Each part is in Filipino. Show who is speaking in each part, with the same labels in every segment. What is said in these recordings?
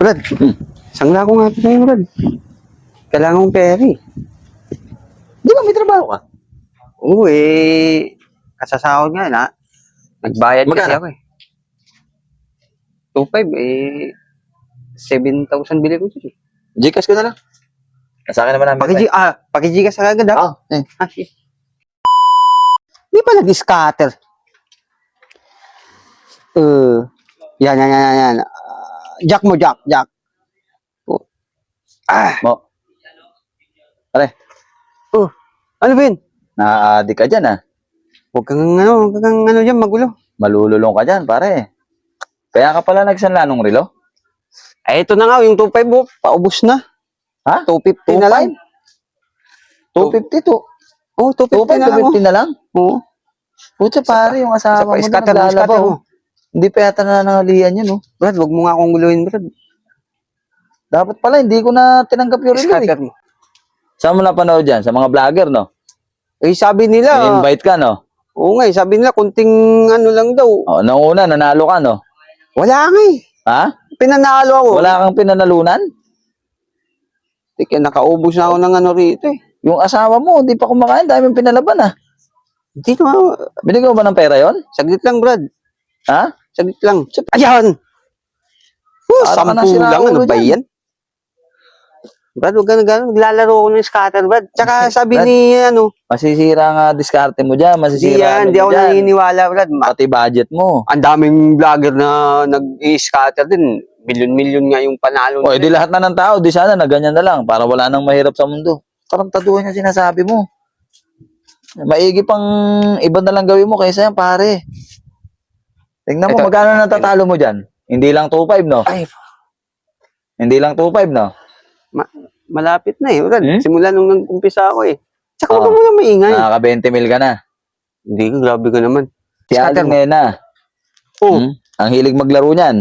Speaker 1: Brad. Sangla ko nga ito sa'yo, Brad. Kailangan kong pera eh.
Speaker 2: Di ba may trabaho ka?
Speaker 1: Oo eh. Kasasahod nga na. Nagbayad kasi
Speaker 2: Magkano?
Speaker 1: ako eh. 2.5 eh. 7,000 bili ko siya.
Speaker 2: Gcash ko na lang. Sa akin naman namin.
Speaker 1: Paki-G ka sa agad ha?
Speaker 2: Oo.
Speaker 1: Di pa nag-scatter. Yan. Jack mo, Jack. Oh.
Speaker 2: Mo. Pare,
Speaker 1: Ano ba yun?
Speaker 2: na-addict ka dyan ah.
Speaker 1: Huwag kang dyan, magulo.
Speaker 2: Malululong ka dyan, pare. Kaya ka pala nagsanla nung relo?
Speaker 1: Eh, ito na nga, yung 2.5 mo, paubos na.
Speaker 2: Ha?
Speaker 1: 250 na lang.
Speaker 2: 250 to.
Speaker 1: Oh, 250 na lang.
Speaker 2: 250 na lang?
Speaker 1: Oo.
Speaker 2: Putya pare, yung asawa mo na
Speaker 1: Scatter
Speaker 2: naglalaba
Speaker 1: mo.
Speaker 2: oh. Hindi pa yata nanangalian yun oh.
Speaker 1: Brad, huwag mo nga akong guluhin, Brad.
Speaker 2: Dapat pala, hindi ko na tinanggap yung relo eh.
Speaker 1: Scatter mo.
Speaker 2: Saan mo napanood dyan? Sa mga vlogger no?
Speaker 1: Eh, sabi nila,
Speaker 2: In-invite ka no?
Speaker 1: oo nga, sabi nila, kunting ano lang daw.
Speaker 2: Oh, nung una, nanalo ka no?
Speaker 1: Wala nga eh.
Speaker 2: Ha?
Speaker 1: Pinanalo ako.
Speaker 2: Wala kang pinanalunan?
Speaker 1: Teka, nakaubos na ako ng ano rito eh.
Speaker 2: Yung asawa mo, hindi pa kumakain, dahil yung pinalaban ah.
Speaker 1: Hindi naman.
Speaker 2: Binigyan mo ba ng pera yon?
Speaker 1: Saglit lang, Brad.
Speaker 2: Ha?
Speaker 1: Saglit lang. Ayan!
Speaker 2: Para ka na
Speaker 1: 10
Speaker 2: sira
Speaker 1: lang. Ano
Speaker 2: ulo
Speaker 1: ba
Speaker 2: dyan.
Speaker 1: yan? Brad, huwag ka na gano'n. Naglalaro ko ng scatter, Brad. Tsaka sabi
Speaker 2: Brad,
Speaker 1: ni, ano,
Speaker 2: masisira nga diskarte mo dyan, masisira
Speaker 1: hindi ako naniniwala, Brad.
Speaker 2: pati budget mo.
Speaker 1: Ang daming vlogger na nag-i-scatter din. Milyon-milyon nga yung panalo.
Speaker 2: O, di lahat na ng tao, di sana na ganyan na lang, para wala nang mahirap sa mundo. Karamtaduhan yung sinasabi mo. Maigi pang iba na lang gawin mo kaysa yan, pare. Tingnan mo,
Speaker 1: Ito,
Speaker 2: magkano natatalo mo dyan? Hindi lang 2.5, no?
Speaker 1: Ay,
Speaker 2: Hindi lang 2.5, no?
Speaker 1: malapit na eh, Brad. Simula nung nag-umpisa ako eh. Tsaka
Speaker 2: Oh.
Speaker 1: huwag mo na maingay.
Speaker 2: Nakaka 20 mil ka na.
Speaker 1: Hindi ka, grabe ka naman.
Speaker 2: Si
Speaker 1: Scatter
Speaker 2: Alin
Speaker 1: mo.
Speaker 2: ngayon na.
Speaker 1: Oo.
Speaker 2: Ang hilig maglaro niyan.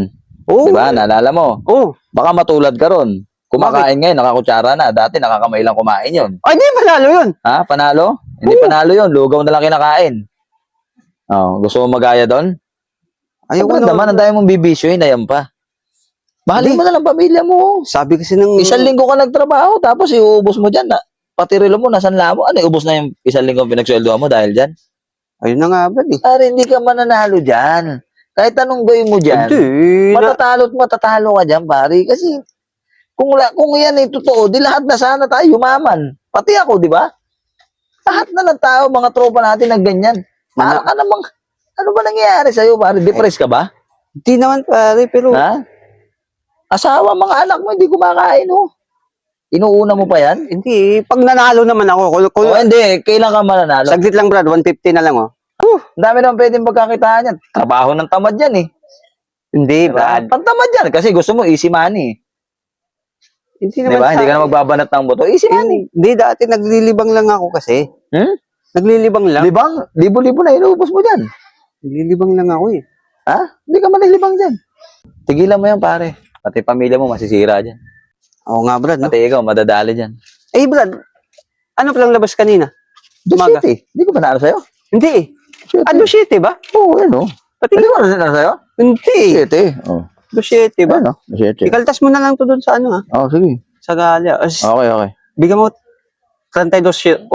Speaker 1: Oo.
Speaker 2: Diba? Naalala mo?
Speaker 1: Oo.
Speaker 2: Baka matulad ka ron. Kumakain ngayon, nakakutsara na. Dati nakakamay lang kumain yun.
Speaker 1: Ay, di, panalo yun.
Speaker 2: Ha? Panalo? Hindi panalo yun. Lugaw na lang kinakain. Oh, gusto mo magaya doon?
Speaker 1: Ayoko
Speaker 2: Ayoko naman. Ang dami mong bibisyo na yan pa. Mahalin mo na lang pamilya mo.
Speaker 1: Sabi kasi ng...
Speaker 2: Isang linggo ka nagtrabaho, tapos iubos mo dyan. Pati relo mo, nasan mo. Ano, iubos na yung isang linggo pinagsweldo mo dahil dyan?
Speaker 1: Ayun na nga, Brad eh.
Speaker 2: Pare, hindi ka mananalo dyan. Kahit anong gawin mo dyan,
Speaker 1: Hindi.
Speaker 2: matatalo ka dyan, pare. Kasi, kung yan ay totoo, di lahat na sana tayo yumaman. Pati ako, di ba? Lahat na ng tao, mga tropa natin na ganyan. Para ka namang, ano ba nangyayari sa'yo, pare? Depressed ka ba?
Speaker 1: Hindi naman, pare, pero...
Speaker 2: Ha? Asawa, mga anak mo, hindi kumakain, oh. Inuuna mo pa yan?
Speaker 1: Hindi, pag nanalo naman ako,
Speaker 2: Hindi, kailan ka mananalo?
Speaker 1: saglit lang, Brad, 150 na lang, oh.
Speaker 2: Ang dami naman pwedeng pagkakitaan yan. Trabaho ng tamad yan, eh.
Speaker 1: Hindi,
Speaker 2: Diba?
Speaker 1: Brad.
Speaker 2: Pantamad yan, kasi gusto mo easy money.
Speaker 1: Hindi
Speaker 2: Di
Speaker 1: naman
Speaker 2: ba? Hindi ka na magbabanat ng buto. Easy money.
Speaker 1: Hindi, dati naglilibang lang ako kasi. Naglilibang lang.
Speaker 2: Libang? Libo-libo na inuubos mo dyan.
Speaker 1: Naglilibang lang ako eh.
Speaker 2: Ha? Hindi ka man nilibang dyan. Tigilan mo yan, pare. Pati pamilya mo masisira dyan.
Speaker 1: Oo nga, Brad, no?
Speaker 2: Pati ikaw, madadali dyan.
Speaker 1: Eh, Brad, ano palang labas kanina? Umaga.
Speaker 2: City. Hindi ko ba naano sa'yo?
Speaker 1: Hindi eh. Ano, 7 ba?
Speaker 2: Oo, yan o.
Speaker 1: Pati
Speaker 2: Hindi ko naano sa'yo?
Speaker 1: Hindi.
Speaker 2: City. Oo.
Speaker 1: 7 ba?
Speaker 2: Ano? City.
Speaker 1: Ikaltas mo na lang to doon sa ano ha?
Speaker 2: Oo, sige.
Speaker 1: Sa Galia.
Speaker 2: Okay.
Speaker 1: Bigyan mo 32.8.